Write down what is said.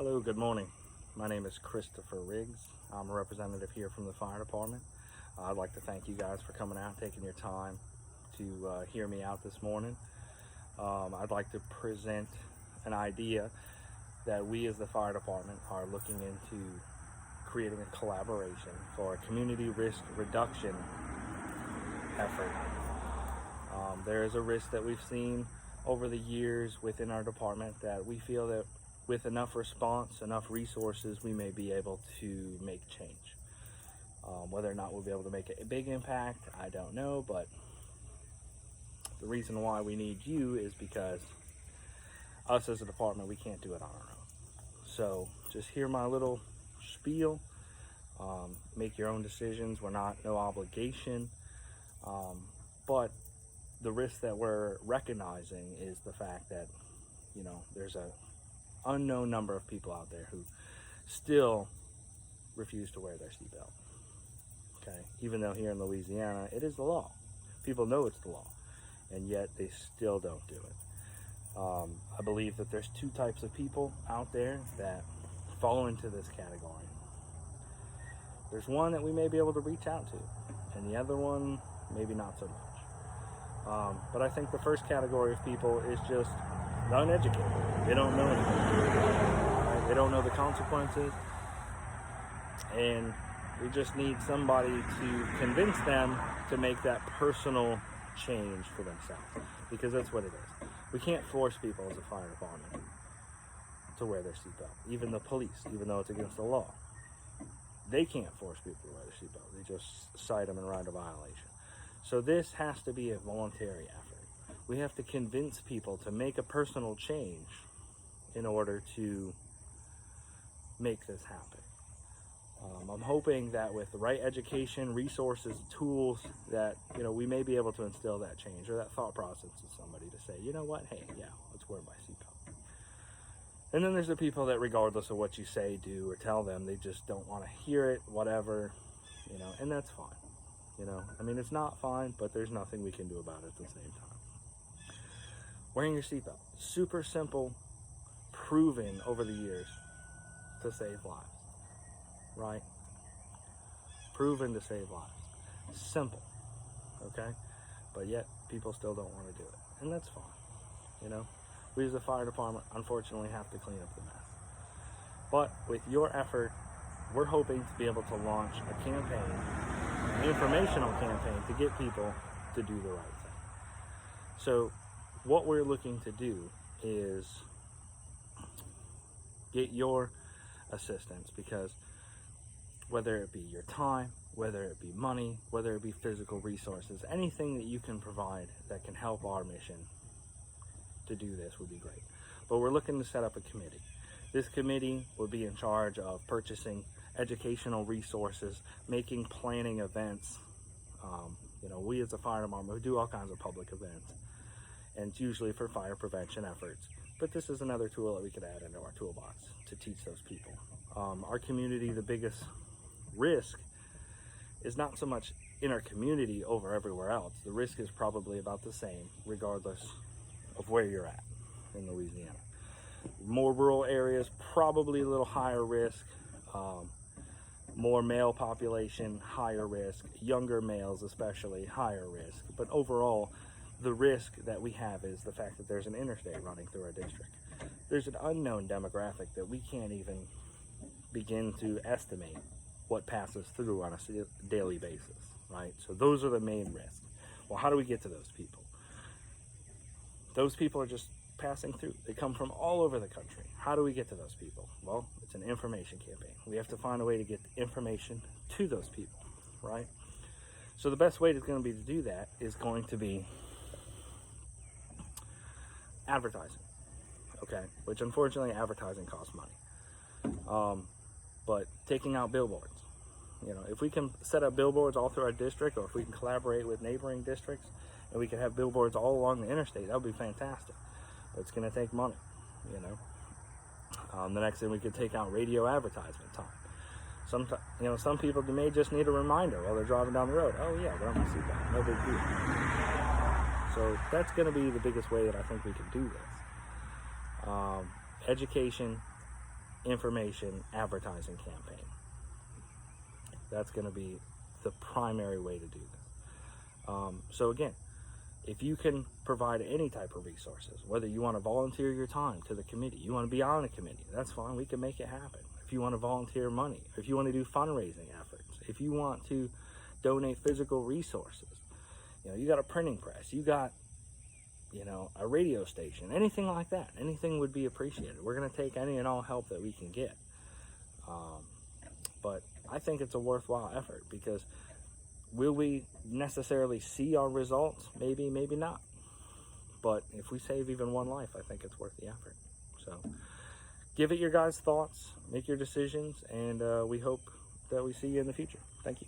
Hello, good morning. My name is Christopher Riggs. I'm a representative here from the fire department. I'd like to thank you guys for coming out, taking your time to hear me out this morning. I'd like to present an idea that we as the fire department are looking into creating a collaboration for a community risk reduction effort. There is a risk that we've seen over the years within our department that we feel that with enough response, enough resources, we may be able to make change. Whether or not we'll be able to make a big impact, I don't know, but the reason why we need you is because us as a department, we can't do it on our own. So just hear my little spiel, make your own decisions. We're not, no obligation, but the risk that we're recognizing is the fact that, there's a unknown number of people out there who still refuse to wear their seatbelt. Okay, even though here in Louisiana it is the law, people know it's the law, and yet they still don't do it. I believe that there's two types of people out there that fall into this category. There's one that we may be able to reach out to, and the other one maybe not so much. But I think the first category of people is just uneducated. They don't know anything. Right? They don't know the consequences, and we just need somebody to convince them to make that personal change for themselves, because that's what it is. We can't force people as a fire department to wear their seatbelt. Even the police, even though it's against the law, they can't force people to wear their seatbelt. They just cite them and write a violation. So this has to be a voluntary effort. We have to convince people to make a personal change in order to make this happen. I'm hoping that with the right education, resources, tools, that we may be able to instill that change or that thought process in somebody to say, you know what, hey, yeah, let's wear my seatbelt. And then there's the people that, regardless of what you say, do, or tell them, they just don't want to hear it, whatever, and that's fine. It's not fine, but there's nothing we can do about it at the same time. Wearing your seatbelt, super simple, proven over the years to save lives, right? Proven to save lives. Simple, okay? But yet, people still don't want to do it, and that's fine, We as a fire department, unfortunately, have to clean up the mess. But with your effort, we're hoping to be able to launch a campaign, an informational campaign, to get people to do the right thing. So what we're looking to do is get your assistance, because whether it be your time, whether it be money, whether it be physical resources, anything that you can provide that can help our mission to do this would be great. But we're looking to set up a committee. This committee will be in charge of purchasing educational resources, making planning events. We as a fire department, we do all kinds of public events, and it's usually for fire prevention efforts. But this is another tool that we could add into our toolbox to teach those people. Our community, the biggest risk is not so much in our community over everywhere else. The risk is probably about the same, regardless of where you're at in Louisiana. More rural areas, probably a little higher risk. More male population, higher risk. Younger males especially, higher risk. But overall, the risk that we have is the fact that there's an interstate running through our district. There's an unknown demographic that we can't even begin to estimate what passes through on a daily basis, right? So those are the main risks. Well, how do we get to those people? Those people are just passing through. They come from all over the country. How do we get to those people? Well, it's an information campaign. We have to find a way to get information to those people, right? So the best way is going to be to do that is going to be advertising, okay? Which unfortunately, advertising costs money. But taking out billboards, if we can set up billboards all through our district, or if we can collaborate with neighboring districts and we can have billboards all along the interstate, that would be fantastic. But it's going to take money, The next thing, we could take out radio advertisement time. Some people may just need a reminder while they're driving down the road. Oh yeah, wear my seatbelt, no big deal. So that's going to be the biggest way that I think we can do this. Education, information advertising campaign. That's going to be the primary way to do this. So again, if you can provide any type of resources, whether you want to volunteer your time to the committee, you want to be on a committee, that's fine, we can make it happen. If you want to volunteer money, if you want to do fundraising efforts, if you want to donate physical resources, you got a printing press, you got, a radio station, anything like that, anything would be appreciated. We're going to take any and all help that we can get. But I think it's a worthwhile effort, because will we necessarily see our results? Maybe, maybe not. But if we save even one life, I think it's worth the effort. So give it your guys' thoughts, make your decisions, and we hope that we see you in the future. Thank you.